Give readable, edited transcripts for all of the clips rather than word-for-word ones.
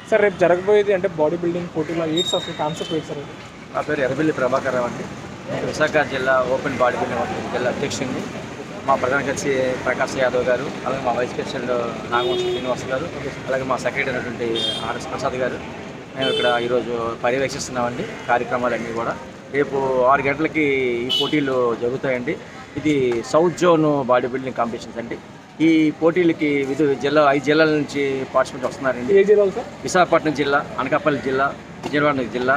Sir రేపు జరగబోయేది అంటే బాడీ బిల్డింగ్ పోటీలో ఎయిడ్స్ అసలు కాన్సెప్ట్ ఏంటి సార్? నా పేరు ఎర్రబెల్లి ప్రభాకర్ రావు అండి. విశాఖ జిల్లా ఓపెన్ బాడీ బిల్డింగ్ జిల్లా అధ్యక్షుడిని. మా ప్రధాన కార్యదర్శి ప్రకాష్ యాదవ్ గారు, అలాగే మా వైస్ ప్రెసిడెంట్ నాగవంశ శ్రీనివాస్ గారు, అలాగే మా సెక్రటరీ అయినటువంటి ఆర్ఎస్ ప్రసాద్ గారు, మేము ఇక్కడ ఈరోజు పర్యవేక్షిస్తున్నామండి కార్యక్రమాలన్నీ కూడా. రేపు 6 గంటలకి ఈ పోటీలు జరుగుతాయండి. ఇది south zone body building competitions అండి. ఈ పోటీలకి 5 జిల్లాల నుంచి పార్టిసిపెంట్స్ వస్తున్నారండి. ఏ జిల్లాలు సార్? విశాఖపట్నం జిల్లా, అనకాపల్లి జిల్లా, విజయవాడ జిల్లా,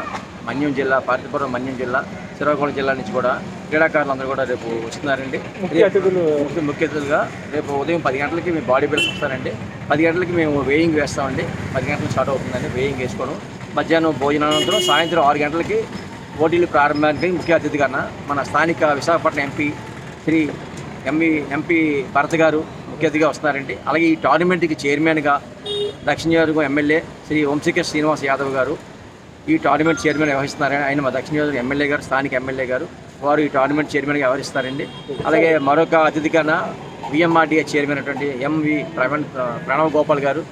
మన్యం జిల్లా, పార్వతీపురం మన్యం జిల్లా, శ్రీకాకుళం జిల్లా నుంచి కూడా క్రీడాకారులు అందరూ కూడా రేపు వస్తున్నారండి. ముఖ్య అతిథులుగా రేపు ఉదయం 10 గంటలకి మేము బాడీ బిల్డర్స్ వస్తారండి. 10 గంటలకి మేము వేయింగ్ వేస్తామండి. 10 గంటలకు స్టార్ట్ అవుతుందండి వేయింగ్ వేసుకోవడం. మధ్యాహ్నం భోజనానంతరం సాయంత్రం 6 గంటలకి పోటీలు ప్రారంభానికి ముఖ్య అతిథిగా మన స్థానిక విశాఖపట్నం శ్రీ ఎంపీ భరత్ గారు ముఖ్య అతిథిగా వస్తున్నారండి. అలాగే ఈ టోర్నమెంట్కి చైర్మన్గా దక్షిణ నియోజకవర్గం ఎమ్మెల్యే శ్రీ వంశీకర్ శ్రీనివాస్ యాదవ్ గారు ఈ టోర్నమెంట్ చైర్మన్ వ్యవహరిస్తున్నారని, ఆయన మా దక్షిణ నియోజకవర్గం ఎమ్మెల్యే గారు, స్థానిక ఎమ్మెల్యే గారు, వారు ఈ టోర్నమెంట్ చైర్మన్గా వ్యవహరిస్తారండి. అలాగే మరొక అతిథిగా విఎంఆర్డీఏ చైర్మన్ అయినటువంటి ప్రణవ్ గోపాల్ గారు,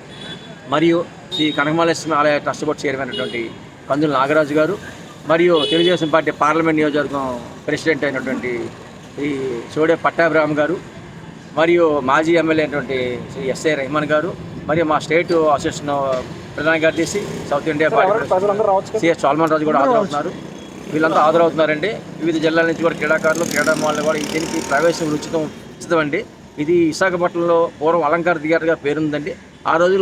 మరియు శ్రీ కనకమహాలక్ష్మి ఆలయ ట్రస్ట్ బోర్డు చైర్మన్ అయినటువంటి కందుల నాగరాజు గారు, మరియు తెలుగుదేశం పార్టీ పార్లమెంట్ నియోజకవర్గం ప్రెసిడెంట్ అయినటువంటి శ్రీ చోడే పట్టాభిరామ్ గారు, మరియు మాజీ ఎమ్మెల్యే అయినటువంటి శ్రీ ఎస్ఐ రెహమాన్ గారు, మరియు మా స్టేట్ అసోసియేషన్ ప్రధాన కార్యదర్శి South India party CS Solomon Raju కూడా హాజరవుతున్నారు. వీళ్ళంతా హాజరవుతున్నారండి. వివిధ జిల్లాల నుంచి కూడా క్రీడాకారులు, క్రీడామాలు కూడా దీనికి ప్రవేశం ఉచితం ఇస్తామండి. ఇది విశాఖపట్నంలో పూర్వం అలంకార థియేటర్గా పేరుందండి. ఆ రోజుల్లో